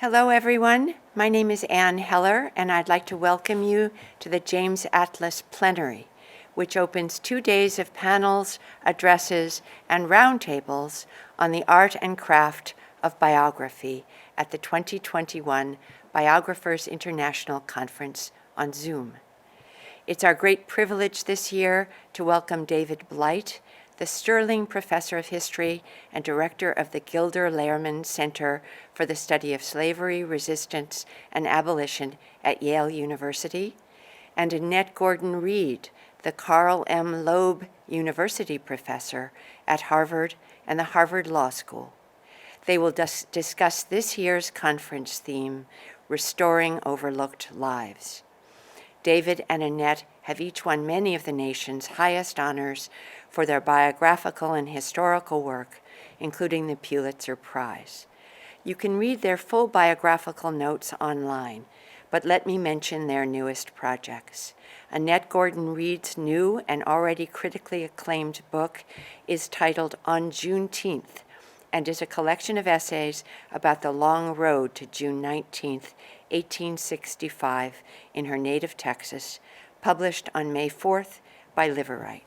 Hello, everyone. My name is Anne Heller, and I'd like to welcome you to the James Atlas Plenary, which opens 2 days of panels, addresses, and roundtables on the art and craft of biography at the 2021 Biographers International Conference on Zoom. It's our great privilege this year to welcome David Blight, the Sterling Professor of History and Director of the Gilder Lehrman Center for the Study of Slavery, Resistance, and Abolition at Yale University, and Annette Gordon-Reed, the Carl M. Loeb University Professor at Harvard and the Harvard Law School. They will discuss this year's conference theme, Restoring Overlooked Lives. David and Annette have each won many of the nation's highest honors for their biographical and historical work, including the Pulitzer Prize. You can read their full biographical notes online, but let me mention their newest projects. Annette Gordon-Reed's new and already critically acclaimed book is titled On Juneteenth and is a collection of essays about the long road to June 19th, 1865 in her native Texas, published on May 4th by Liverite.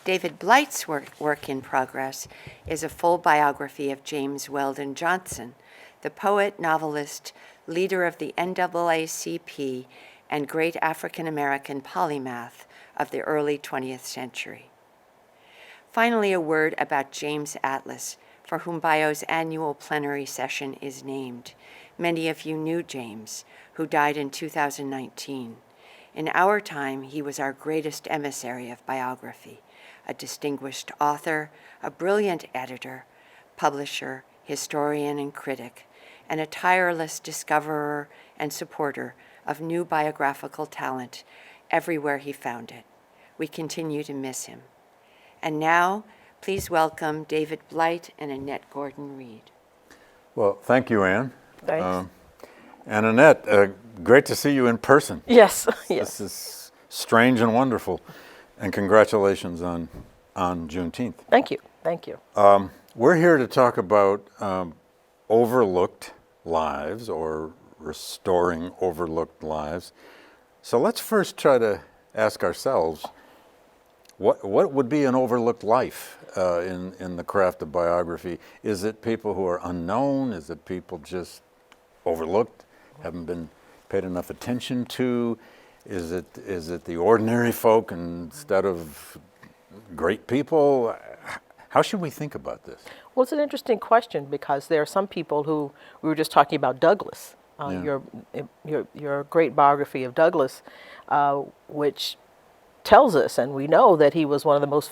David Blight's work in progress is a full biography of James Weldon Johnson, the poet, novelist, leader of the NAACP, and great African-American polymath of the early 20th century. Finally, a word about James Atlas, for whom Bio's annual plenary session is named. Many of you knew James, who died in 2019. In our time, he was our greatest emissary of biography, a distinguished author, a brilliant editor, publisher, historian, and critic, and a tireless discoverer and supporter of new biographical talent everywhere he found it. We continue to miss him. And now, please welcome David Blight and Annette Gordon-Reed. Well, thank you, Anne. Thanks. And Annette, great to see you in person. Yes, yes. This is strange and wonderful. And congratulations on Juneteenth. Thank you, thank you. We're here to talk about overlooked lives or restoring overlooked lives. So let's first try to ask ourselves, what would be an overlooked life in the craft of biography? Is it people who are unknown? Is it people just overlooked, haven't been paid enough attention to? Is it the ordinary folk instead of great people? How should we think about this? Well, it's an interesting question because there are some people who, we were just talking about Douglass, your great biography of Douglass, which tells us, and we know that he was one of the most,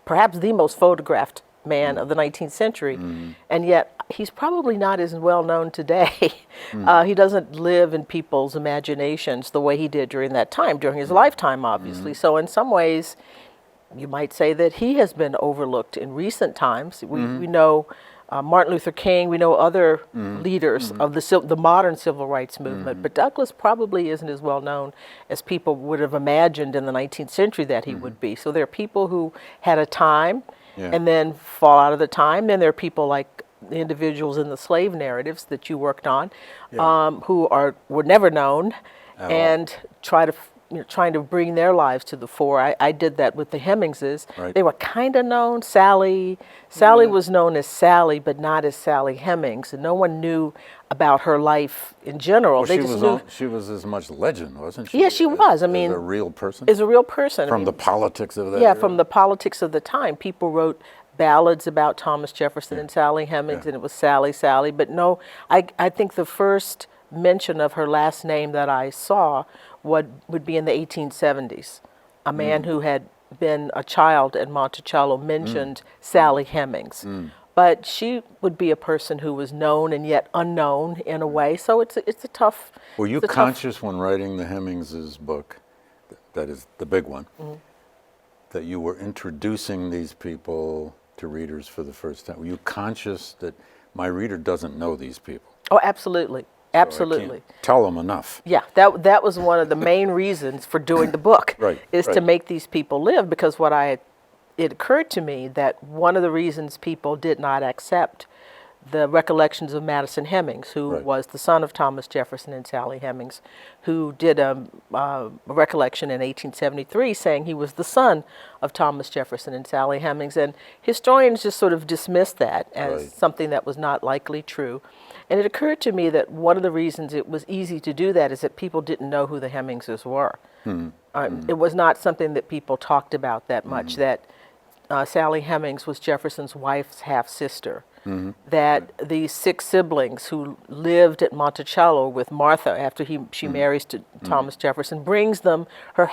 perhaps the most photographed man of the 19th century, and yet he's probably not as well known today. He doesn't live in people's imaginations the way he did during that time, during his lifetime, obviously. So in some ways, you might say that he has been overlooked in recent times. We know Martin Luther King, we know other leaders of the modern civil rights movement, but Douglass probably isn't as well known as people would have imagined in the 19th century that he would be. So there are people who had a time and then fall out of the time. Then there are people like the individuals in the slave narratives that you worked on who were never known and trying to bring their lives to the fore. I did that with the Hemingses. Right. They were kind of known. Sally was known as Sally, but not as Sally Hemings, and no one knew about her life in general. Well, she was as much legend, wasn't she? Yeah, she was. I mean, as a real person. As a real person. From the politics of that. Yeah, era. from the politics of the time. People wrote ballads about Thomas Jefferson and Sally Hemings, and it was Sally. But no, I think the first mention of her last name that I saw would be in the 1870s. A man who had been a child at Monticello mentioned Sally Hemings. But she would be a person who was known and yet unknown in a way. So it's a tough. Were you conscious when writing the Hemingses book, that is the big one, that you were introducing these people to readers for the first time? Were you conscious that my reader doesn't know these people? Oh, absolutely. Absolutely. So I can't tell them enough. Yeah, that was one of the main reasons for doing the book, Right, is to make these people live, because what I it occurred to me that one of the reasons people did not accept the recollections of Madison Hemings, who Right. was the son of Thomas Jefferson and Sally Hemings, who did a recollection in 1873 saying he was the son of Thomas Jefferson and Sally Hemings. And historians just sort of dismissed that as Right. something that was not likely true. And it occurred to me that one of the reasons it was easy to do that is that people didn't know who the Hemingses were. It was not something that people talked about that much, that Sally Hemings was Jefferson's wife's half-sister, that the 6 siblings who lived at Monticello with Martha after she marries to Thomas Jefferson, brings them her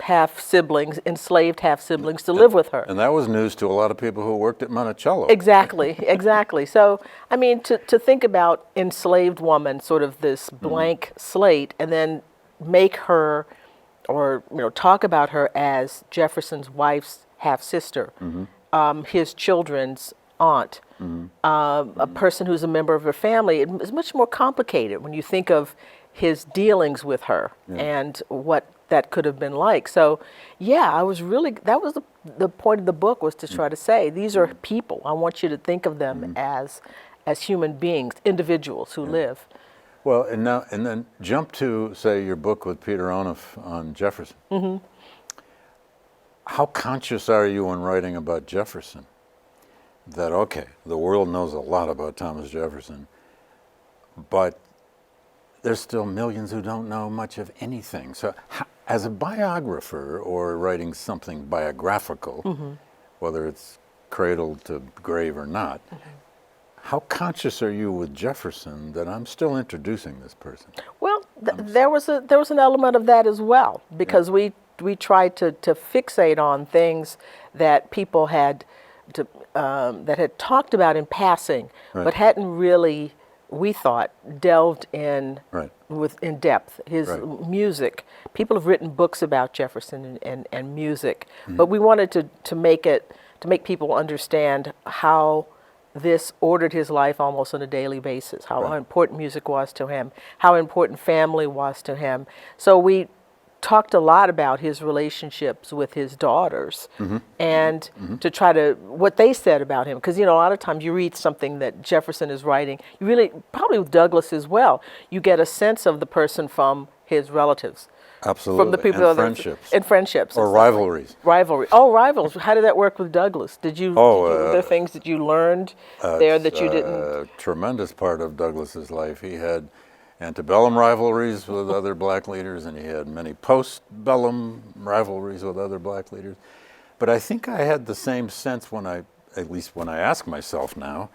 half-siblings, enslaved half-siblings, to live with her. And that was news to a lot of people who worked at Monticello. Exactly, exactly. So, I mean, to think about enslaved woman, sort of this blank slate, and then make her, or talk about her as Jefferson's wife's half-sister, his children's aunt, a person who's a member of her family, it's much more complicated when you think of his dealings with her and what that could have been like. So, yeah, I was really, that was the point of the book, was to try to say, these are people. I want you to think of them as human beings, individuals who live. Well, and then jump to, say, your book with Peter Onuf on Jefferson. How conscious are you when writing about Jefferson that, okay, the world knows a lot about Thomas Jefferson, but there's still millions who don't know much of anything. So as a biographer or writing something biographical, whether it's cradle to grave or not, how conscious are you with Jefferson that I'm still introducing this person? Well, there was an element of that as well, because we tried to fixate on things that people had that had talked about in passing, but hadn't really, we thought, delved in in depth. His music. People have written books about Jefferson and music, but we wanted to make people understand how this ordered his life almost on a daily basis, how important music was to him, how important family was to him. So we talked a lot about his relationships with his daughters and to try to, what they said about him. Because, a lot of times you read something that Jefferson is writing, you really, probably with Douglass as well, you get a sense of the person from his relatives. Absolutely. From the people and friendships. And friendships. Or rivalries. Rivalry. Oh, rivals. How did that work with Douglass? Were there things that you learned there that you didn't? A tremendous part of Douglass's life. He had antebellum rivalries with other black leaders, and he had many postbellum rivalries with other black leaders. But I think I had the same sense at least when I ask myself now,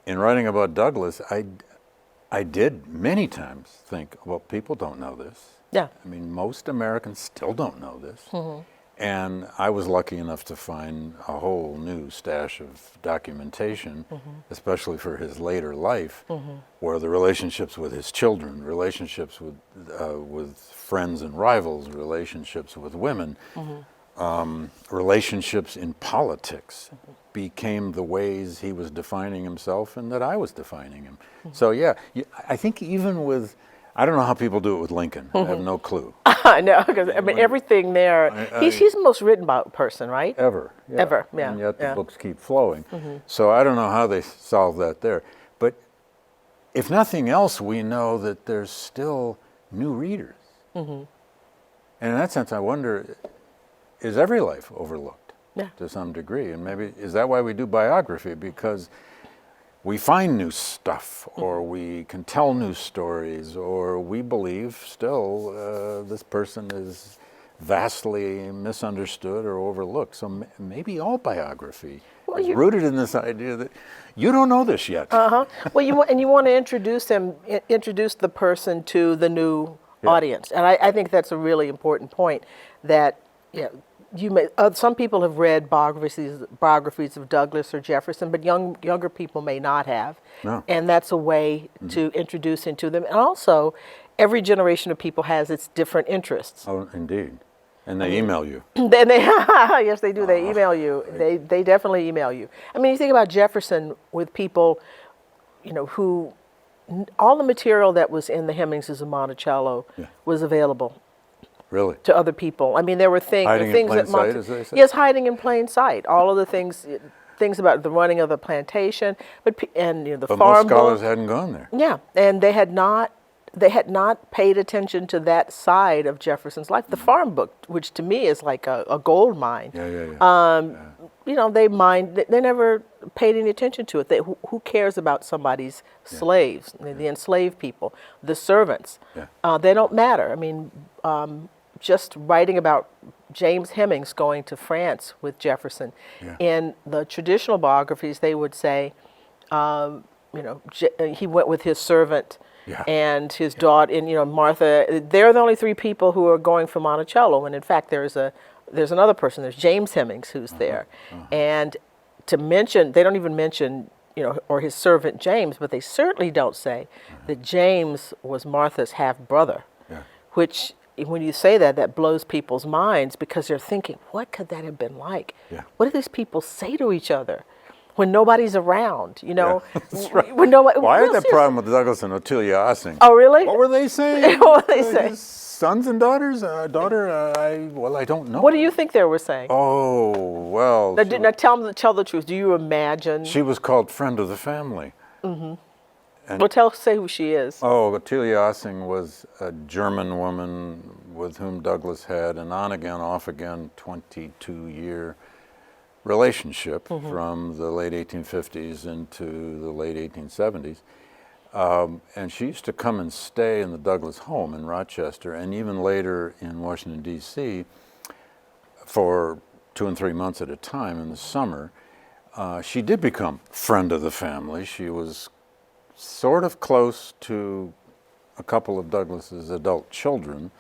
in writing about Douglass, I did many times think, well, people don't know this. Yeah. I mean, most Americans still don't know this. And I was lucky enough to find a whole new stash of documentation, especially for his later life, where the relationships with his children, relationships with friends and rivals, relationships with women, relationships in politics became the ways he was defining himself and that I was defining him. So yeah, I think even with, I don't know how people do it with Lincoln. I have no clue. I know, because everything there, he's the most written about person, right? Ever. Yeah. Ever, yeah. And yet the books keep flowing. So I don't know how they solve that there. But if nothing else, we know that there's still new readers. And in that sense, I wonder, is every life overlooked to some degree? And maybe, is that why we do biography? Because we find new stuff, or we can tell new stories, or we believe still this person is vastly misunderstood or overlooked. So maybe all biography is rooted in this idea that you don't know this yet. Well, you want to introduce the person to the new audience, and I think that's a really important point. That some people have read biographies of Douglass or Jefferson, but younger people may not have. No. And that's a way to introduce into them. And also, every generation of people has its different interests. Oh, indeed. And they email you. Yes, they do. They email you. They definitely email you. I mean, you think about Jefferson with people, who all the material that was in the Hemingses of Monticello was available. Really? to other people. I mean, there were Hiding in things plain that sight, as they say? Yes, hiding in plain sight. All of the things about the running of the plantation, and the But farm most scholars book. hadn't gone there. Yeah, and they had not paid attention to that side of Jefferson's life. The farm book, which to me is like a gold mine. Yeah. They never paid any attention to it. Who cares about somebody's slaves, the enslaved people, the servants? Yeah. They don't matter. I mean, just writing about James Hemings going to France with Jefferson. Yeah. In the traditional biographies, they would say, he went with his servant and his daughter, and Martha. They're the only three people who are going from Monticello, and in fact, there's another person. There's James Hemings who's there, and to mention, they don't even mention, or his servant James, but they certainly don't say that James was Martha's half brother, which. When you say that, that blows people's minds because they're thinking, what could that have been like? Yeah. What do these people say to each other when nobody's around? That's right. When nobody, Well, I had that problem with Douglas and Ottilia Osing. Oh, really? What were they saying? What were they saying? His sons and daughters? I don't know. What do you think they were saying? Oh, well. Now tell the truth. Do you imagine? She was called friend of the family. Well, say who she is. Oh, Ottilia Osing was a German woman with whom Douglas had an on again, off again 22-year relationship from the late 1850s into the late 1870s. And she used to come and stay in the Douglas home in Rochester and even later in Washington, D.C. for 2 and 3 months at a time in the summer. She did become friend of the family. She was sort of close to a couple of Douglas's adult children,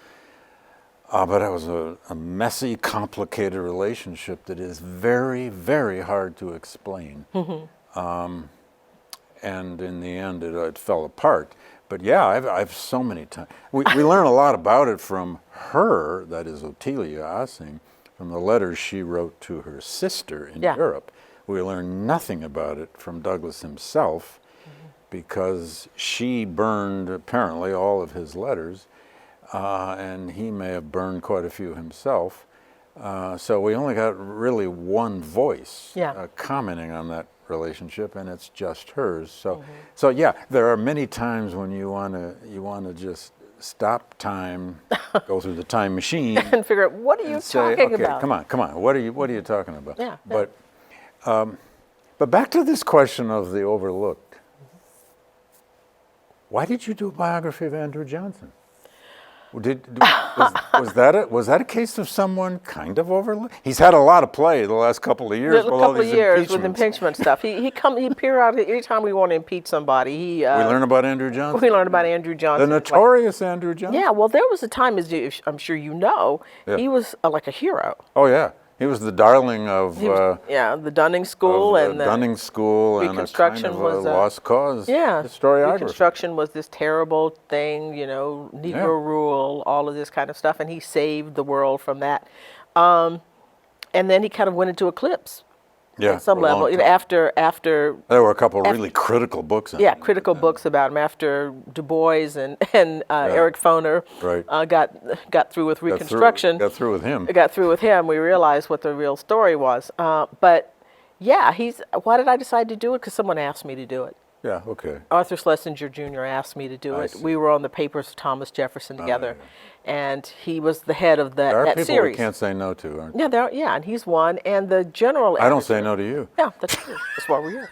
but it was a messy, complicated relationship that is very, very hard to explain. And in the end, it fell apart. But yeah, I've so many times. We learn a lot about it from her, that is Ottilia Osing, from the letters she wrote to her sister in Europe. We learn nothing about it from Douglas himself, because she burned apparently all of his letters, and he may have burned quite a few himself. So we only got really one voice commenting on that relationship, and it's just hers. So yeah, there are many times when you wanna just stop time, go through the time machine, and figure out what are you talking about? Come on, what are you talking about? Yeah. But back to this question of the overlooked. Why did you do a biography of Andrew Johnson? Was that a case of someone kind of overlooked? He's had a lot of play the last couple of years. With impeachment stuff. He periodically, anytime we want to impeach somebody, we learn about Andrew Johnson. We learn about Andrew Johnson. The notorious Andrew Johnson. Yeah, well, there was a time, as I'm sure you know, he was like a hero. Oh yeah. He was the darling of the Dunning School and the Dunning School and a kind of a lost cause. Yeah, historiography. Reconstruction was this terrible thing, Negro rule, all of this kind of stuff, and he saved the world from that. And then he kind of went into eclipse. At some level, after there were a couple of really critical books. Critical books about him after Du Bois and Eric Foner got through with Reconstruction. Got through with him. We realized what the real story was. But yeah, why did I decide to do it? Because someone asked me to do it. Yeah, okay. Arthur Schlesinger Jr. asked me to do it. We were on the papers of Thomas Jefferson together, and he was the head of that series. There are people we can't say no to, aren't there? Yeah, and he's one. And the general editor, I don't say no to you. Yeah, that's true. That's why we're here.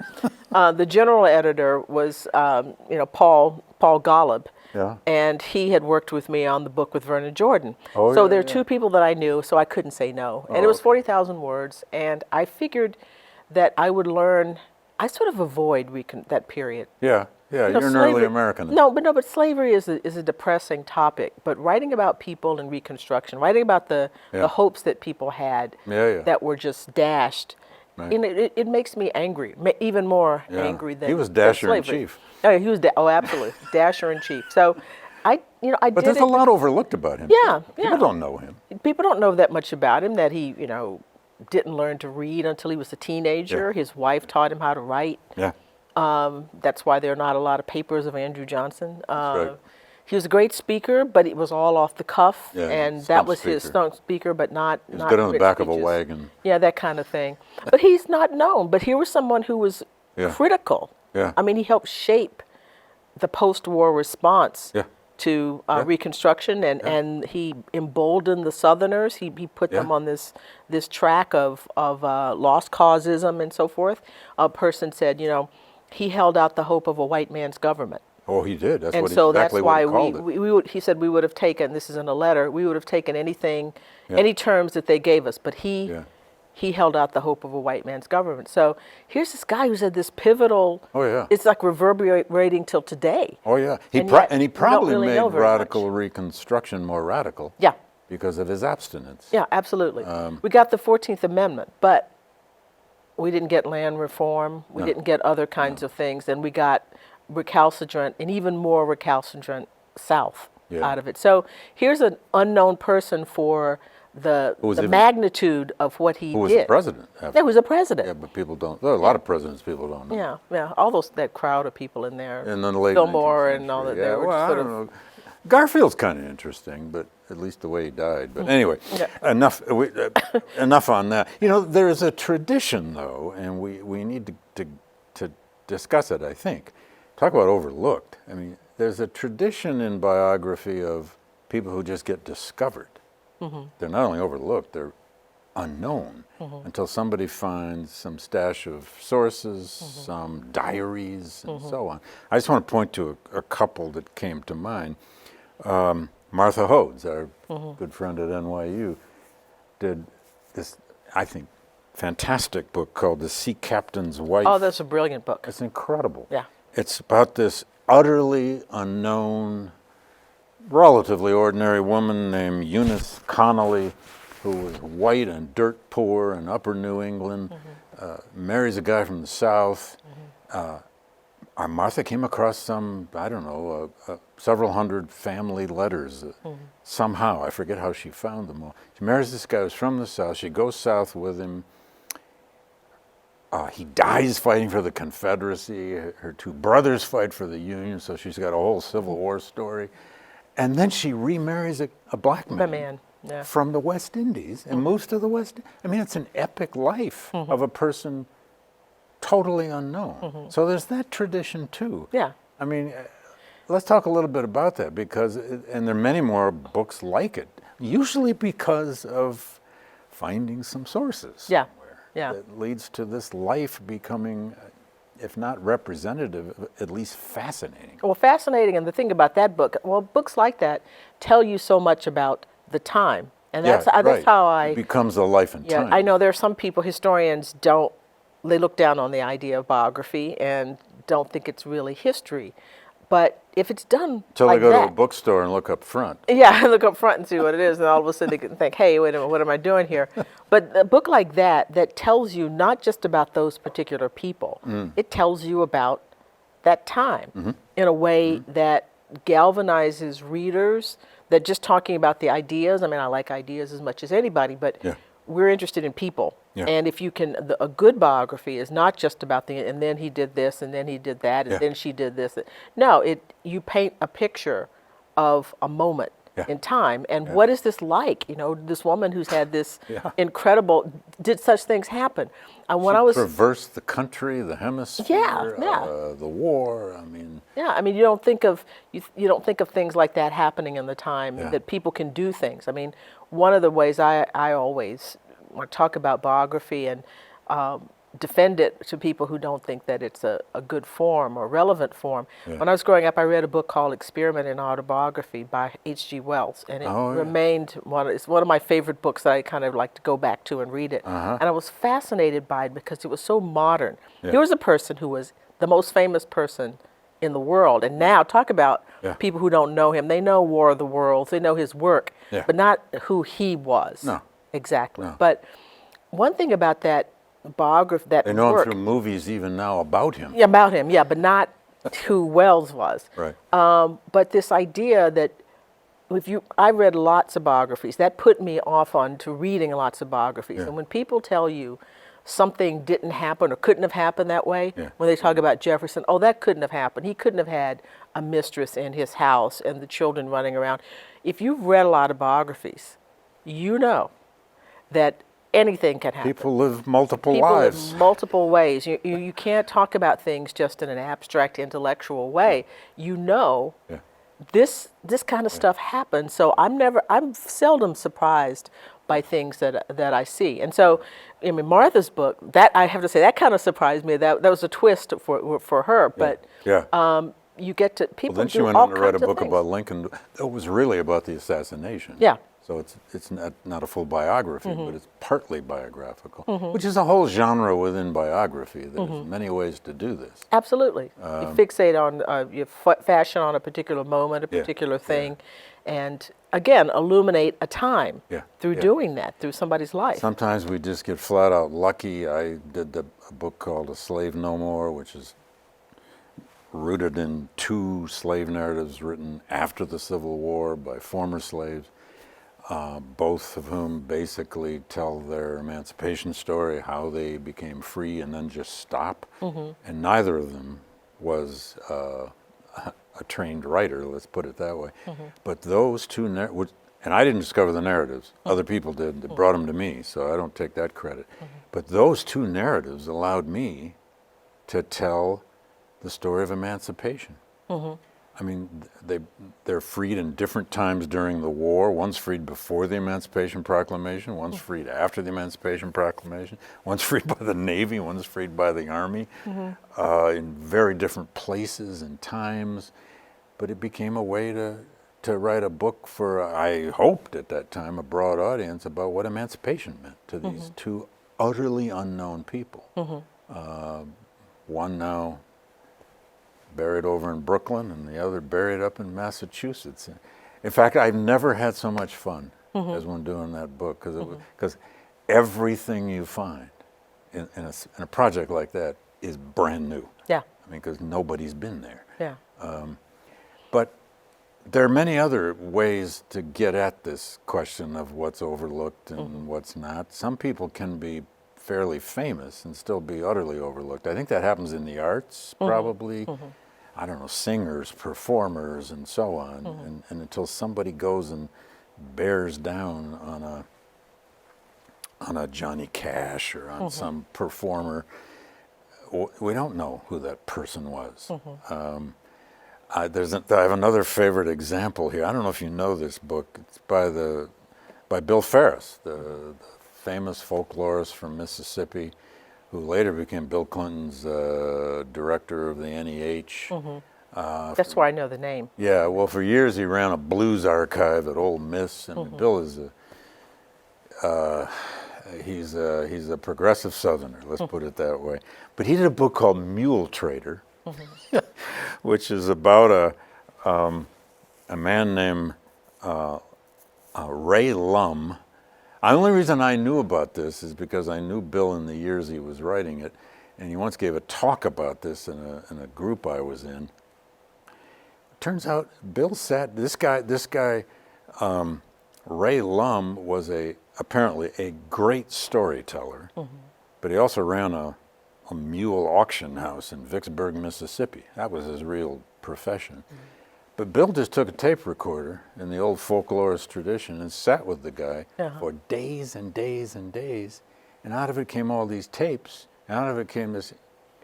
The general editor was, Paul Golub. Yeah. And he had worked with me on the book with Vernon Jordan. So there are two people that I knew, so I couldn't say no. And it was 40,000 words, and I figured that I would learn. I sort of avoid that period. Yeah, you're an early American. But slavery is a depressing topic. But writing about people in Reconstruction, writing about the hopes that people had that were just dashed, it makes me angry, even more angry than he was Dasher in Chief. Oh, he was absolutely Dasher in Chief. So I But there's a lot overlooked about him. Yeah, people don't know him. People don't know that much about him. That he didn't learn to read until he was a teenager. His wife taught him how to write. Yeah. That's why there are not a lot of papers of Andrew Johnson. Right. he was a great speaker, but it was all off the cuff, Yeah, and that stump was his speaker. stump speaker, but not He was not good on the rich back of a speeches. wagon. Yeah, that kind of thing. But he's not known. But here was someone who was Yeah. critical. Yeah. I mean, he helped shape the post-war response Yeah. to Yeah. Reconstruction, and he emboldened the Southerners. He put them Yeah. on this track of lost causism and so forth. A person said, he held out the hope of a white man's government. Oh, he did. That's And what so exactly that's what why he called it. we would, he said we would have taken, this is in a letter, we would have taken anything, Yeah. any terms that they gave us, but Yeah. he held out the hope of a white man's government. So here's this guy who's at this pivotal, Oh, yeah. it's like reverberating till today. Oh, yeah. And yet And he we don't probably really made know very radical much. Reconstruction more radical. Yeah, Because of his abstinence. yeah, absolutely. We got the 14th Amendment, but we didn't get land reform. We No. didn't get other kinds of things. And we got recalcitrant and even more recalcitrant South Yeah. out of it. So here's an unknown person for the was even- magnitude of what he Who was did. the president? Yeah, he was a president. Yeah, but people don't. There are a lot of presidents people don't know. Yeah, all that crowd of people in there. In the late Fillmore 19th and all that. century. They Yeah, were well, I sort don't of. know. Garfield's kind of interesting, but at least the way he died. But anyway, Yeah. enough on that. There is a tradition, though, and we need to discuss it, I think. Talk about overlooked. I mean, there's a tradition in biography of people who just get discovered. They're not only overlooked, they're unknown until somebody finds some stash of sources, some diaries, and so on. I just want to point to a couple that came to mind. Martha Hodes, our good friend at NYU, did this, I think, fantastic book called The Sea Captain's Wife. Oh, that's a brilliant book. It's incredible. Yeah. It's about this utterly unknown, relatively ordinary woman named Eunice Connolly, who was white and dirt poor in upper New England, marries a guy from the South. Martha came across some, I don't know, several hundred family letters. Somehow, I forget how she found them all. She marries this guy who's from the South. She goes south with him. He dies fighting for the Confederacy. Her two brothers fight for the Union, so she's got a whole Civil War story. And then she remarries a black man, The man, yeah. from the West Indies and moves to the West. I mean, it's an epic life of a person totally unknown. So there's that tradition too. Yeah. I mean, let's talk a little bit about that because, and there are many more books like it, usually because of finding some sources. Yeah. Somewhere Yeah. that leads to this life becoming, if not representative, at least fascinating. Well, fascinating, and the thing about that book, well, books like that tell you so much about the time, and that's right. how I. It becomes a life and Yeah, time. I know there are some people, historians don't. They look down on the idea of biography and don't think it's really history, but if it's done Until like they go that, to a bookstore and look up front. yeah, look up front and see what it is, and all of a sudden they can think, hey, wait a minute, what am I doing here? But a book like that tells you not just about those particular people, it tells you about that time in a way that galvanizes readers, that just talking about the ideas, I mean, I like ideas as much as anybody, but Yeah. we're interested in people. Yeah. And if you can, a good biography is not just about and then he did this, and then he did that, and Yeah. then she did this. No, you paint a picture of a moment Yeah. in time, and what is this like? This woman who's had this Yeah. incredible, did such things happen? And when I was, Traversed the country, the hemisphere, Yeah. the war. I mean, yeah, I mean, you don't think of things like that happening in the time, Yeah. that people can do things. I mean, one of the ways I always want to talk about biography and defend it to people who don't think that it's a good form or relevant form. Yeah. When I was growing up, I read a book called Experiment in Autobiography by H.G. Wells, and it Oh, yeah. remained it's one of my favorite books that I kind of like to go back to and read it. And I was fascinated by it because it was so modern. Yeah. Here was a person who was the most famous person in the world, and now talk about Yeah. people who don't know him. They know War of the Worlds, they know his work, Yeah. but not who he was. No. Exactly. No. But one thing about that biography, that they know work, him through movies even now about him. yeah, about him, yeah, but not who Wells was. Right. But this idea that I read lots of biographies. That put me off on to reading lots of biographies. Yeah. And when people tell you something didn't happen or couldn't have happened that way. Yeah. When they talk about Jefferson, oh, that couldn't have happened. He couldn't have had a mistress in his house and the children running around. If you've read a lot of biographies, you know that anything can happen. People live multiple People lives. in multiple ways. You can't talk about things just in an abstract intellectual way. You know Yeah. this kind of stuff happens. So I'm seldom surprised by things that I see. And so, I mean, Martha's book, that I have to say, that kind of surprised me. That was a twist for her. But Yeah. you get to people. Well, then she do went all on to write a kinds of book things. about Lincoln that was really about the assassination. Yeah. So it's not a full biography, but it's partly biographical, which is a whole genre within biography. There's many ways to do this. Absolutely. You fixate on your fashion on a particular moment, a particular thing, and again, illuminate a time through doing that, through somebody's life. Sometimes we just get flat out lucky. I did a book called A Slave No More, which is rooted in 2 slave narratives written after the Civil War by former slaves, both of whom basically tell their emancipation story, how they became free and then just stop. And neither of them was a trained writer, let's put it that way. But those 2 and I didn't discover the narratives. Other people did. They brought them to me, so I don't take that credit. But those 2 narratives allowed me to tell the story of emancipation. I mean, they're freed in different times during the war. One's freed before the Emancipation Proclamation. One's freed after the Emancipation Proclamation. One's freed by the Navy. One's freed by the Army. In very different places and times. But it became a way to write a book for, I hoped at that time, a broad audience about what emancipation meant to these 2 utterly unknown people. One now buried over in Brooklyn and the other buried up in Massachusetts. In fact, I've never had so much fun as when doing that book, because everything you find in a project like that is brand new. Yeah. I mean, because nobody's been there. Yeah. But there are many other ways to get at this question of what's overlooked and what's not. Some people can be fairly famous and still be utterly overlooked. I think that happens in the arts, probably. I don't know, singers, performers, and so on. And until somebody goes and bears down on a Johnny Cash or on some performer, we don't know who that person was. I have another favorite example here. I don't know if you know this book. It's by Bill Ferris, the famous folklorist from Mississippi, who later became Bill Clinton's director of the NEH. That's where I know the name. Yeah, well, for years he ran a blues archive at Ole Miss, and Bill is he's a progressive Southerner, let's put it that way. But he did a book called Mule Trader, which is about a man named Ray Lum. The only reason I knew about this is because I knew Bill in the years he was writing it, and he once gave a talk about this in a group I was in. Turns out Bill sat, this guy, Ray Lum was apparently a great storyteller, but he also ran a mule auction house in Vicksburg, Mississippi. That was his real profession. But Bill just took a tape recorder in the old folklorist tradition and sat with the guy for days and days and days. And out of it came all these tapes. And out of it came this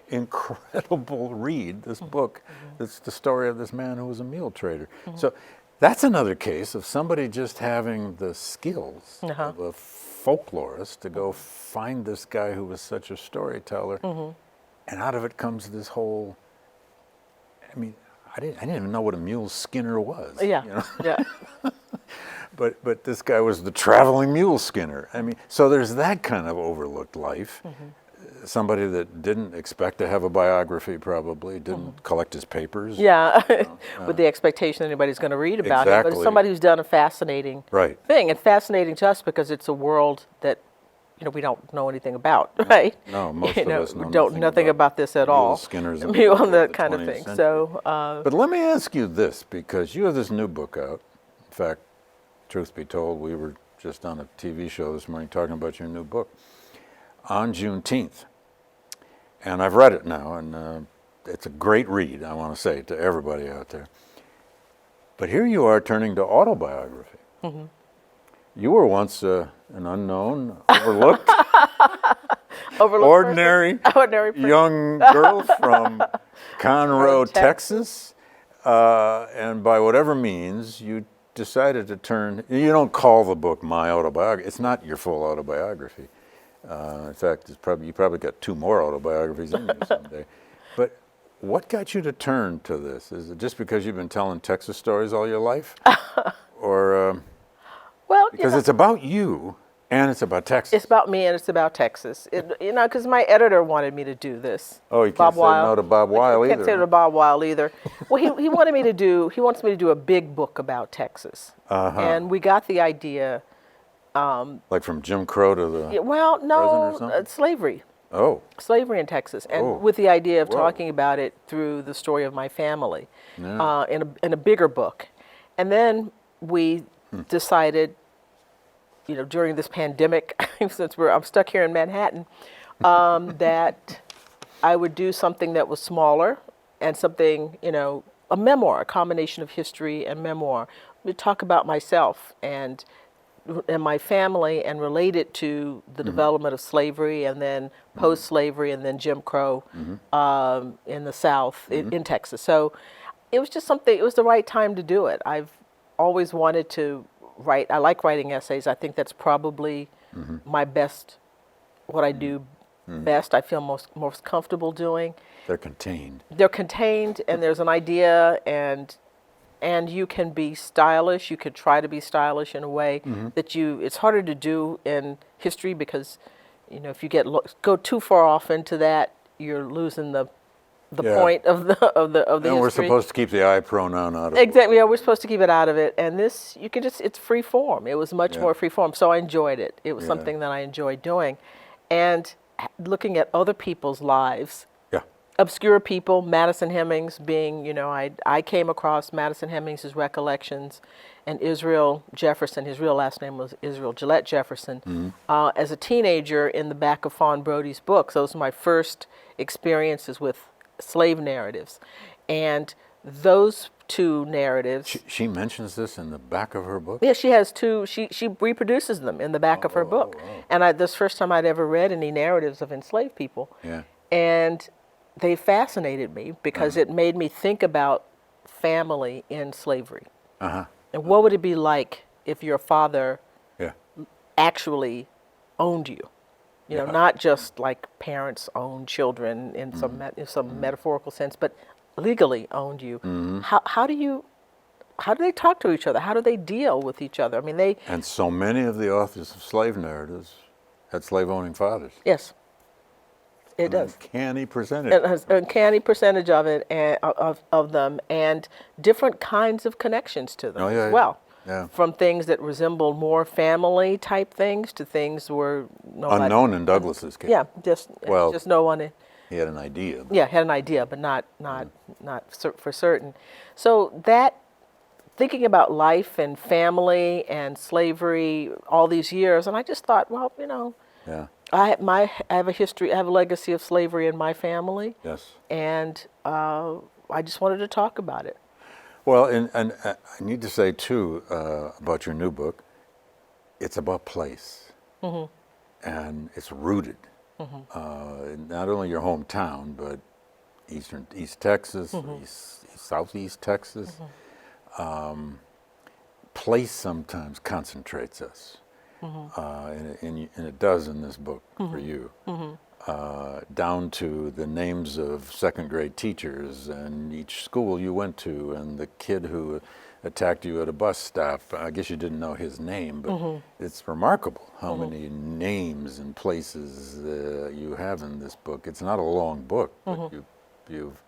incredible read, this book. That's the story of this man who was a mule trader. So that's another case of somebody just having the skills of a folklorist to go find this guy who was such a storyteller. And out of it comes this whole, I mean, I didn't even know what a mule skinner was. Yeah, you know? yeah. But this guy was the traveling mule skinner. I mean, so there's that kind of overlooked life. Somebody that didn't expect to have a biography, probably didn't collect his papers. Yeah, with the expectation anybody's going to read about it. But it's somebody who's done a fascinating thing, and fascinating to us because it's a world that we don't know anything about, right? No, most of us know nothing about this at all. Skinners on that kind of thing. Century. So, but let me ask you this, because you have this new book out. In fact, truth be told, we were just on a TV show this morning talking about your new book. on Juneteenth. And I've read it now, and it's a great read, I want to say to everybody out there. But here you are turning to autobiography. Mm-hmm. You were once an unknown, overlooked, ordinary person. young girl from Conroe, Texas. And by whatever means, you decided to turn, you don't call the book my autobiography. It's not your full autobiography. In fact, you probably got 2 more autobiographies in you someday. But what got you to turn to this? Is it just because you've been telling Texas stories all your life? Or Well, because it's about you and it's about Texas. It's about me and it's about Texas. Because my editor wanted me to do this. Oh, you can't say no to Bob Weil either. Can't say no to Bob Weil either. Well, he wanted me to do. He wants me to do a big book about Texas. And we got the idea. Like from Jim Crow to the no, president or something? Slavery. Oh. Slavery in Texas, and with the idea of talking about it through the story of my family, in a bigger book, and then we decided, during this pandemic, since I'm stuck here in Manhattan, that I would do something that was smaller and something, a memoir, a combination of history and memoir. We talk about myself and my family and relate it to the development of slavery and then post-slavery and then Jim Crow in the South, in Texas. So it was just something, it was the right time to do it. I've always wanted to write. I like writing essays. I think that's probably my best, what I do best, I feel most comfortable doing. They're contained. They're contained, and there's an idea, and you can be stylish. You could try to be stylish in a way that it's harder to do in history because, if you go too far off into that, you're losing the point of the history. And we're supposed to keep the I pronoun out of it. Exactly. Yeah, we're supposed to keep it out of it. And this, you can it's free form. It was much more free form. So I enjoyed it. It was something that I enjoyed doing. And looking at other people's lives, obscure people, Madison Hemings being, I came across Madison Hemings' recollections, and Israel Jefferson, his real last name was Israel Gillette Jefferson, as a teenager in the back of Fawn Brody's books. Those were my first experiences with slave narratives. And those 2 narratives... She mentions this in the back of her book? Yeah, she has 2. She reproduces them in the back of her book. And this first time I'd ever read any narratives of enslaved people. Yeah. And they fascinated me because it made me think about family in slavery. And what would it be like if your father actually owned you? Not just like parents own children in some metaphorical sense, but legally owned you. How do they talk to each other? How do they deal with each other? I mean, And so many of the authors of slave narratives had slave-owning fathers. Yes. It does. Uncanny percentage. It has an uncanny percentage of it, and of them, and different kinds of connections to them as well. Yeah. From things that resembled more family type things to things were unknown in Douglass's case. Yeah, just no one. He had an idea. Yeah, had an idea, but not for certain. So that thinking about life and family and slavery all these years, and I just thought, well, I have a history, I have a legacy of slavery in my family. Yes. And I just wanted to talk about it. Well, and I need to say, too, about your new book, it's about place. And it's rooted. Not only your hometown, but East Texas, Southeast Texas. Place sometimes concentrates us. And it does in this book for you, down to the names of second-grade teachers and each school you went to and the kid who attacked you at a bus stop. I guess you didn't know his name, but it's remarkable how many names and places you have in this book. It's not a long book, but you've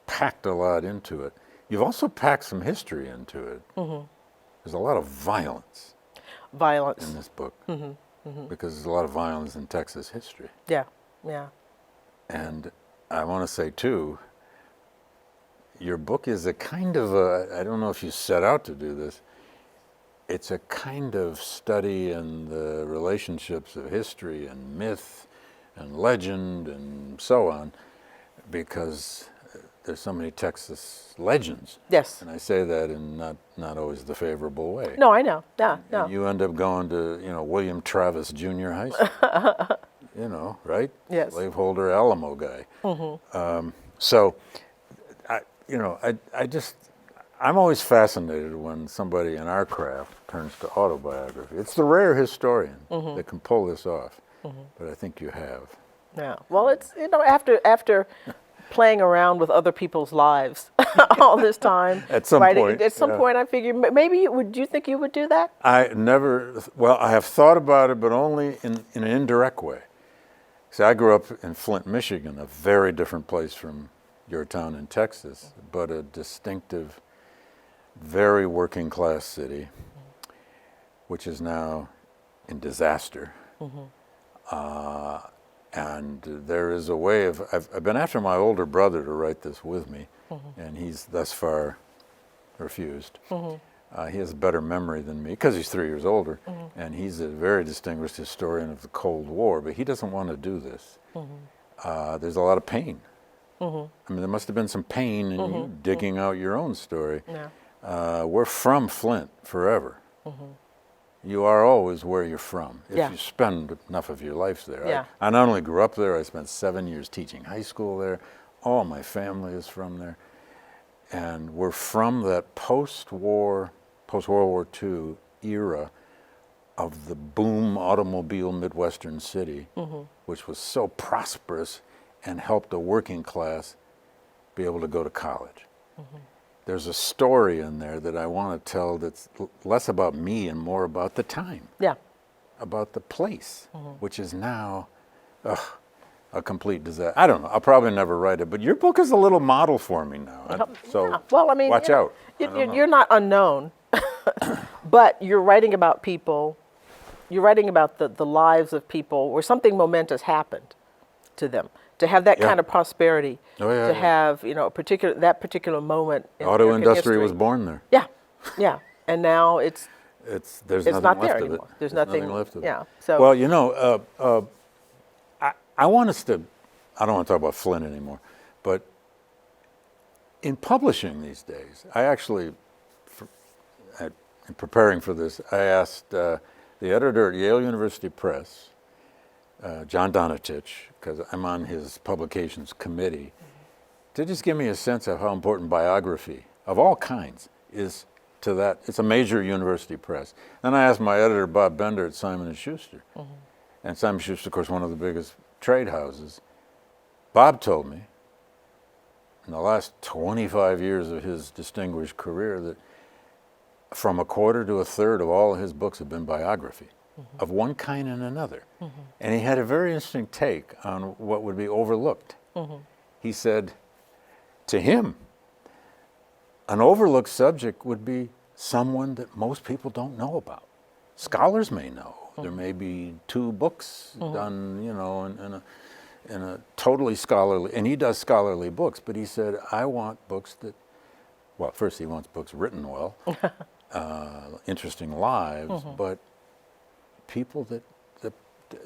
packed a lot into it. You've also packed some history into it. There's a lot of violence in this book, because there's a lot of violence in Texas history. Yeah. And I want to say, too, your book is a kind of I don't know if you set out to do this, it's a kind of study in the relationships of history and myth and legend and so on, because there's so many Texas legends. Yes. And I say that in not always the favorable way. No, I know. Yeah, no. And you end up going to, William Travis Junior High School, right? Yes. Slaveholder Alamo guy. So, I'm always fascinated when somebody in our craft turns to autobiography. It's the rare historian that can pull this off, but I think you have. Yeah. Well, it's, after playing around with other people's lives all this time. At some point. At some point, I figured maybe do you think you would do that? I have thought about it, but only in an indirect way. See, I grew up in Flint, Michigan, a very different place from your town in Texas, but a distinctive, very working class city, which is now in disaster. And there is a way of, I've been after my older brother to write this with me, and he's thus far refused. He has a better memory than me because he's 3 years older, and he's a very distinguished historian of the Cold War, but he doesn't want to do this. There's a lot of pain. I mean, there must have been some pain in you digging out your own story. Yeah. We're from Flint forever. You are always where you're from if you spend enough of your life there. Yeah. I not only grew up there, I spent 7 years teaching high school there. All my family is from there. And we're from that post-World War II era of the boom automobile Midwestern city, which was so prosperous and helped the working class be able to go to college. There's a story in there that I want to tell that's less about me and more about the time. Yeah. About the place, which is now a complete disaster. I don't know. I'll probably never write it, but your book is a little model for me now. So yeah. Well, I mean, watch out. You're not unknown, but you're writing about people. You're writing about the lives of people where something momentous happened to them. To have that kind of prosperity, to have that particular moment. In auto American industry history. was born there. Yeah, and now it's there's not nothing there left anymore. of it. There's nothing left of it. Yeah. So well, I want us to. I don't want to talk about Flint anymore, but in publishing these days, I actually, in preparing for this, I asked the editor at Yale University Press, John Donatich, because I'm on his publications committee, to just give me a sense of how important biography of all kinds is to that. It's a major university press. Then I asked my editor, Bob Bender at Simon & Schuster, and Simon & Schuster, of course, one of the biggest trade houses. Bob told me in the last 25 years of his distinguished career that from a quarter to a third of all of his books have been biography. Of one kind and another. And he had a very interesting take on what would be overlooked. He said, to him, an overlooked subject would be someone that most people don't know about. Scholars may know. There may be 2 books done, in a totally scholarly, and he does scholarly books, but he said, I want books that, well, first he wants books written well, interesting lives, but people that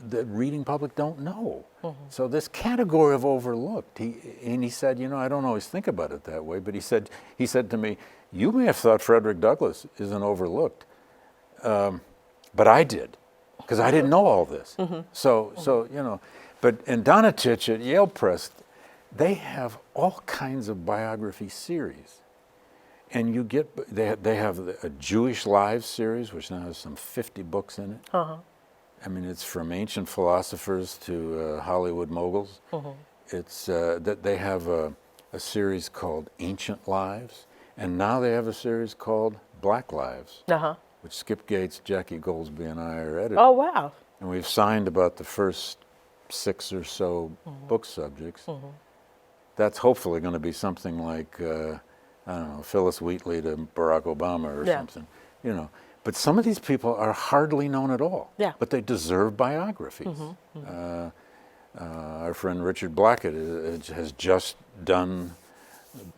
the reading public don't know. So this category of overlooked, he said, I don't always think about it that way, but he said to me, you may have thought Frederick Douglass isn't overlooked, but I did, because I didn't know all this. So but in Donatich at Yale Press, they have all kinds of biography series. And they have a Jewish Lives series, which now has some 50 books in it. I mean, it's from ancient philosophers to Hollywood moguls. It's that they have a series called Ancient Lives, and now they have a series called Black Lives, which Skip Gates, Jackie Goldsby, and I are editing. Oh, wow. And we've signed about the first 6 or so book subjects. That's hopefully going to be something like, I don't know, Phyllis Wheatley to Barack Obama or something, But some of these people are hardly known at all. Yeah. But they deserve biographies. Our friend Richard Blackett has just done,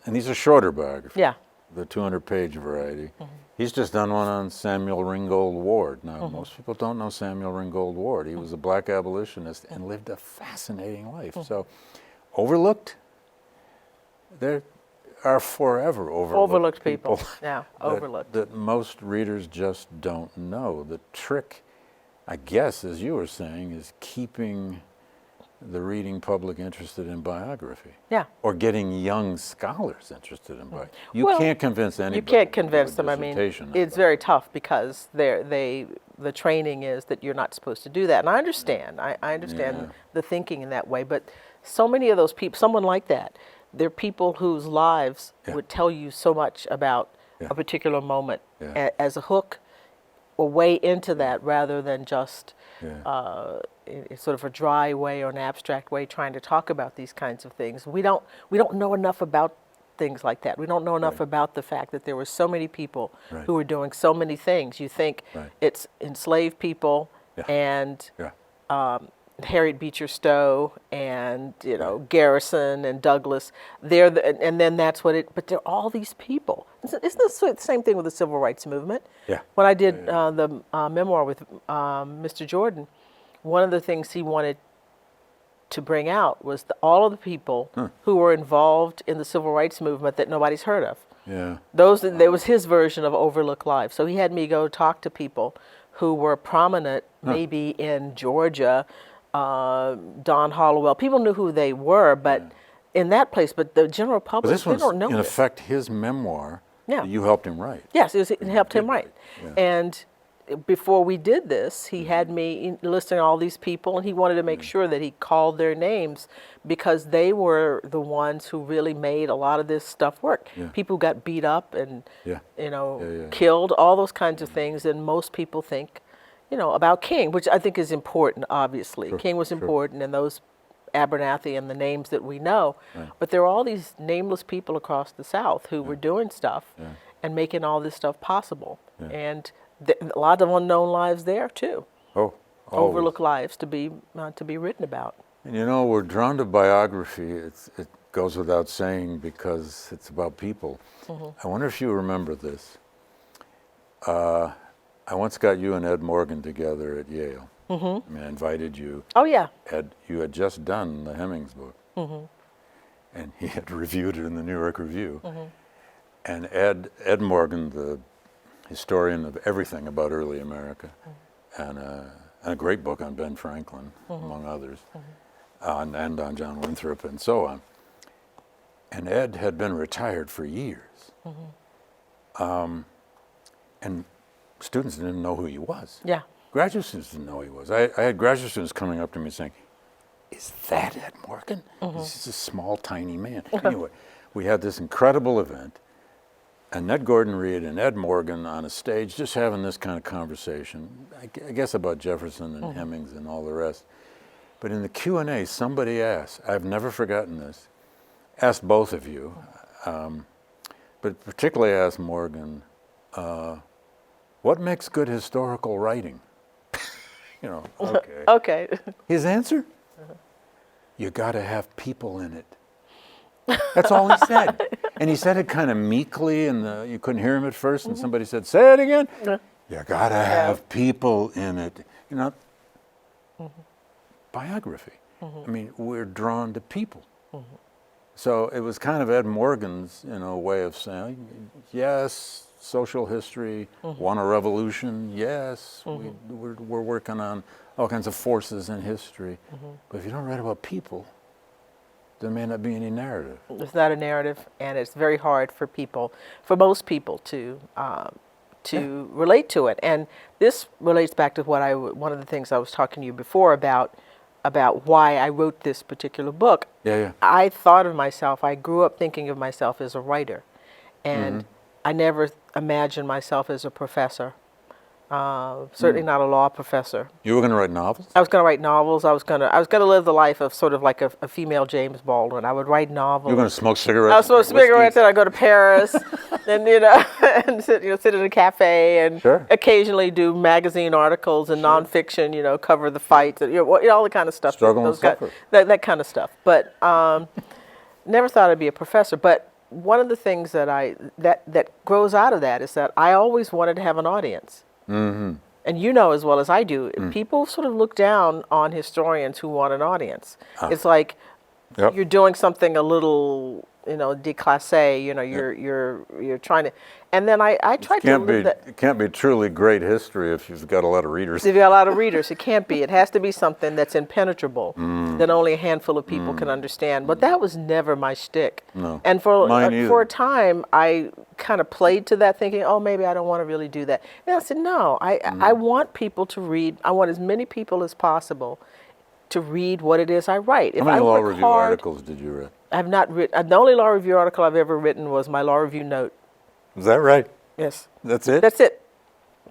and these are shorter biographies. Yeah. the 200-page variety. He's just done one on Samuel Ringgold Ward. Now, most people don't know Samuel Ringgold Ward. He was a black abolitionist and lived a fascinating life. So, overlooked, there are forever overlooked people. Yeah, that, overlooked. that most readers just don't know. The trick, I guess, as you were saying, is keeping the reading public interested in biography. Yeah. Or getting young scholars interested in biography. You Well, can't convince anybody. You can't to do a convince them. I mean, dissertation on it's very tough because the training is that you're not supposed to do that. And I understand. I understand Yeah. the thinking in that way. But so many of those people, someone like that, they're people whose lives Yeah. would tell you so much about Yeah. a particular moment Yeah. as a hook or way into that rather than just Yeah. in sort of a dry way or an abstract way trying to talk about these kinds of things. We don't know enough about things like that. We don't know enough Right. about the fact that there were so many people Right. who were doing so many things. You think Right. it's enslaved people Yeah. and Yeah. Harriet Beecher Stowe and Garrison and Douglass. And then that's what it. But there are all these people. Isn't the same thing with the Civil Rights Movement? Yeah. When I did the memoir with Mr. Jordan, one of the things he wanted to bring out was all of the people who were involved in the Civil Rights Movement that nobody's heard of. Yeah. There was his version of Overlooked Lives. So he had me go talk to people who were prominent, maybe in Georgia, Don Hollowell. People knew who they were, but in that place. But the general But public, this they was, don't know in it. effect, his memoir Yeah. that you helped him write. Yes, it helped him write. Yeah. And before we did this, he had me listing all these people, and he wanted to make sure that he called their names because they were the ones who really made a lot of this stuff work. Yeah. People got beat up and Yeah. Yeah. killed, all those kinds of things, and most people think, about King, which I think is important, obviously. Sure, King was sure. important, and those Abernathy and the names that we know. Right. But there are all these nameless people across the South who were doing stuff Yeah. and making all this stuff possible. Yeah. And a lot of unknown lives there too, Oh, always. overlooked lives to be written about. And we're drawn to biography. It goes without saying because it's about people. I wonder if you remember this. I once got you and Ed Morgan together at Yale. I mean, I invited you. Oh yeah. Ed, you had just done the Hemings book. And he had reviewed it in the New York Review. And Ed Morgan, the historian of everything about early America, and a great book on Ben Franklin, among others, and on John Winthrop and so on. And Ed had been retired for years. And students didn't know who he was. Yeah. Graduate students didn't know who he was. I had graduate students coming up to me saying, "Is that Ed Morgan? This is a small, tiny man." Anyway, we had this incredible event. Annette Gordon-Reed and Ed Morgan on a stage just having this kind of conversation, I guess about Jefferson and Hemings and all the rest. But in the Q&A, somebody asked, I've never forgotten this, asked both of you, but particularly asked Morgan, what makes good historical writing? Okay. Okay. His answer? You got to have people in it. That's all he said. And he said it kind of meekly, and you couldn't hear him at first, and somebody said, "Say it again." You got to have people in it. Biography. I mean, we're drawn to people. So it was kind of Ed Morgan's, way of saying, yes, social history, won a revolution, yes, we're working on all kinds of forces in history. But if you don't write about people, there may not be any narrative. It's not a narrative, and it's very hard for most people to relate to it. And this relates back to one of the things I was talking to you before about why I wrote this particular book. Yeah. I thought of myself, I grew up thinking of myself as a writer, and I never imagined myself as a professor. Certainly not a law professor. You were going to write novels? I was going to write novels. I was going to live the life of sort of like a female James Baldwin. I would write novels. You were going to smoke cigarettes? I was supposed to cigarettes, and I'd go to Paris, and and sit in a cafe, and Sure. occasionally do magazine articles and nonfiction. Cover the fights, and all the kind of stuff. Struggle and suffer. That kind of stuff. But never thought I'd be a professor. But one of the things that grows out of that is that I always wanted to have an audience. Mm-hmm. And you know as well as I do, people sort of look down on historians who want an audience. It's like you're doing something a little, déclassé. You're trying to, and then I tried to live that. It can't be truly great history if you've got a lot of readers. If you've got a lot of readers, it can't be. It has to be something that's impenetrable, that only a handful of people can understand. But that was never my shtick. No. And for a time, I kind of played to that, thinking, oh, maybe I don't want to really do that. And I said, no, I want people to read. I want as many people as possible to read what it is I write. How many law review articles did you read? I've not written. The only law review article I've ever written was my law review note. Is that right? Yes. That's it? That's it.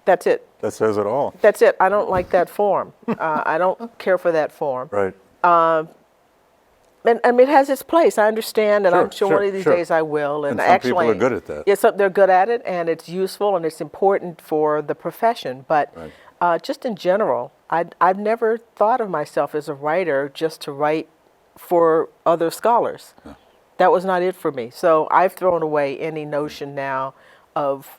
That's it. That says it all. That's it. I don't like that form. I don't care for that form. Right. And it has its place. I understand, and I'm sure one of these days I will. And some people are good at that. Yes, they're good at it, and it's useful, and it's important for the profession. But just in general, I've never thought of myself as a writer just to write for other scholars. Yeah. That was not it for me. So I've thrown away any notion now of,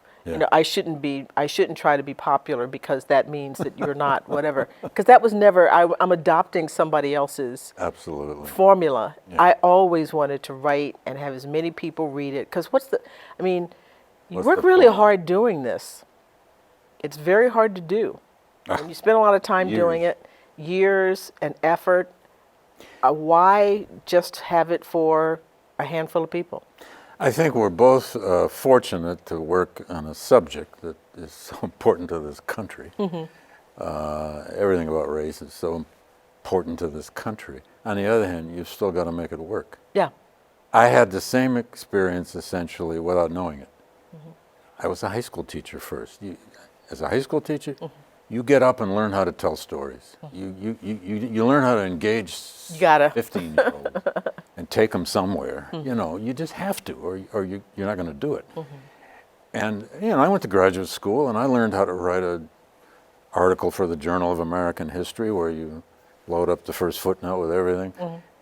I shouldn't try to be popular because that means that you're not whatever. Because that was never, I'm adopting somebody else's formula. Yeah. I always wanted to write and have as many people read it. Because you work really hard doing this. It's very hard to do. And you spend a lot of time doing it, years and effort. Why just have it for a handful of people? I think we're both fortunate to work on a subject that is so important to this country. Mm-hmm. Everything about race is so important to this country. On the other hand, you've still got to make it work. Yeah. I had the same experience essentially without knowing it. Mm-hmm. I was a high school teacher first. As a high school teacher, you get up and learn how to tell stories. You learn how to engage 15-year-olds and take them somewhere. You just have to, or you're not going to do it. And I went to graduate school and I learned how to write an article for the Journal of American History where you load up the first footnote with everything.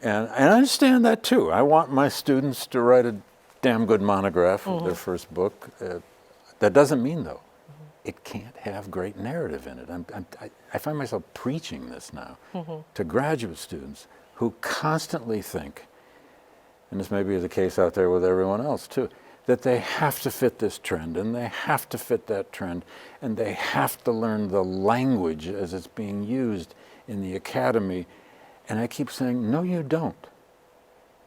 And I understand that too. I want my students to write a damn good monograph of their first book. That doesn't mean though, it can't have great narrative in it. I find myself preaching this now to graduate students who constantly think, and this may be the case out there with everyone else too, that they have to fit this trend and they have to fit that trend and they have to learn the language as it's being used in the academy. And I keep saying, no, you don't.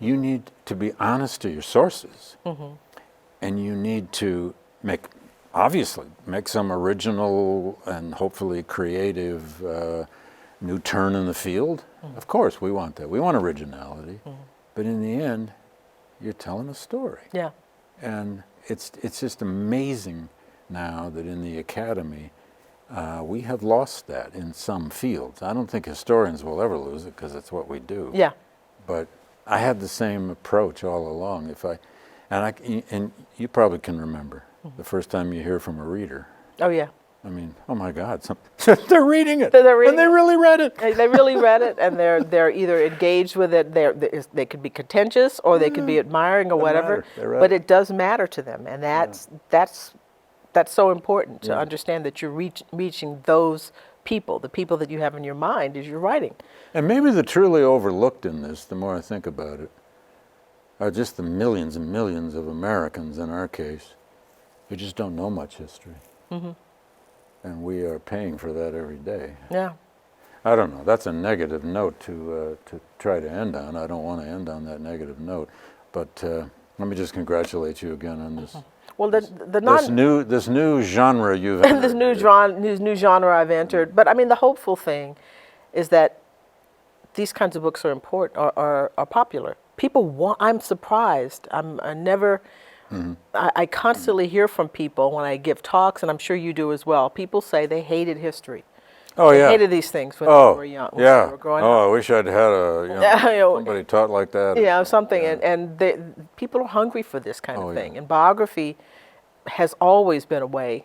You need to be honest to your sources and you need to obviously make some original and hopefully creative new turn in the field. Of course, we want that. We want originality. But in the end, you're telling a story. Yeah. And it's just amazing now that in the academy, we have lost that in some fields. I don't think historians will ever lose it because it's what we do. Yeah. But I had the same approach all along. And you probably can remember the first time you hear from a reader. Oh, yeah. I mean, oh my God, they're reading it. They're reading and they really read it. They really read it, and they're either engaged with it. They could be contentious, or they could be admiring, or whatever. But it does matter to them, and that's so important to understand that you're reaching those people, the people that you have in your mind as you're writing. And maybe the truly overlooked in this, the more I think about it, are just the millions and millions of Americans in our case who just don't know much history. And we are paying for that every day. Yeah. I don't know. That's a negative note to try to end on. I don't want to end on that negative note. But let me just congratulate you again on this. Well, this new genre you've entered. this new genre I've entered. But I mean, the hopeful thing is that these kinds of books are important, are popular. People want. I'm surprised. I constantly hear from people when I give talks, and I'm sure you do as well. People say they hated history. They hated these things when they were young. When they were growing up. I wish I'd had somebody taught like that. Yeah, something. And people are hungry for this kind of thing. And biography has always been a way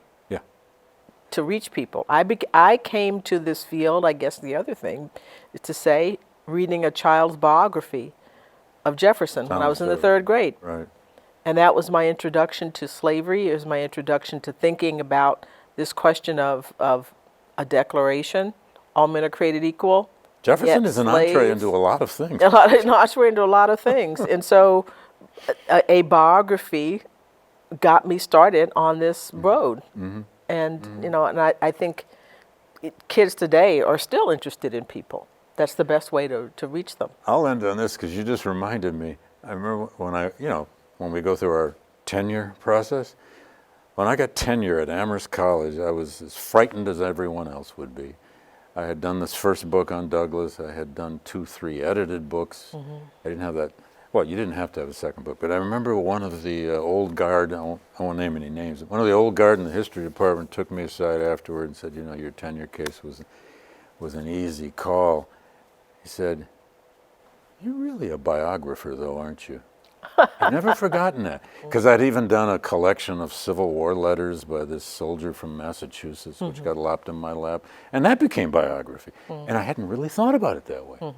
to reach people. I came to this field, I guess the other thing is to say, reading a child's biography of Jefferson when I was in the third grade. Right. And that was my introduction to slavery. It was my introduction to thinking about this question of a declaration, all men are created equal. Jefferson yet is an entree slaves. into a lot of things. An entree into a lot of things. And so a biography got me started on this road. And, you know, and I think kids today are still interested in people. That's the best way to reach them. I'll end on this because you just reminded me. I remember when we go through our tenure process, when I got tenure at Amherst College, I was as frightened as everyone else would be. I had done this first book on Douglass. I had done 2-3 edited books. I didn't have that. Well, you didn't have to have a second book, but I remember one of the old guard, I won't name any names, one of the old guard in the history department took me aside afterward and said, you know, your tenure case was an easy call. He said, "You're really a biographer, though, aren't you?" I've never forgotten that, because I'd even done a collection of Civil War letters by this soldier from Massachusetts, which got lopped in my lap, and that became biography. And I hadn't really thought about it that way.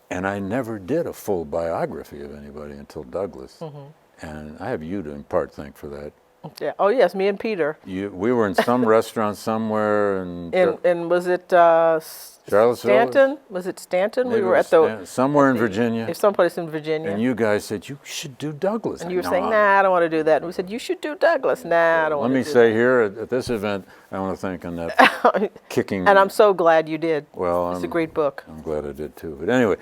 And I never did a full biography of anybody until Douglass. And I have you to in part thank for that. Yeah. Oh yes, me and Peter. We were in some restaurant somewhere And was it Charlottesville? Stanton? Was it Stanton? Maybe We were it at the was somewhere in Virginia. someplace in Virginia. And you guys said, you should do Douglass. And you were No, saying, nah, I don't want to do that. And we said, you should do Douglass. Nah, I don't want Let to me do say here at this event, I want to thank Annette kicking. And I'm so glad you did. Well, It's a great book. I'm glad I did too. But anyway,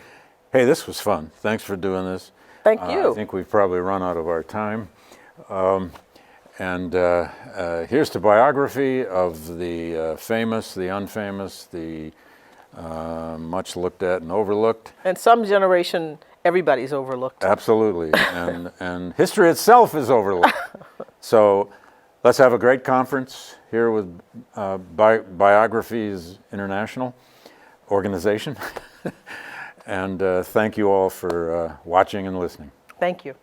hey, this was fun. Thanks for doing this. Thank you. I think we've probably run out of our time. And here's the biography of the famous, the unfamous, the much looked at and overlooked. And some generation, everybody's overlooked. Absolutely. and history itself is overlooked. So let's have a great conference here with Biographies International organization. And thank you all for watching and listening. Thank you.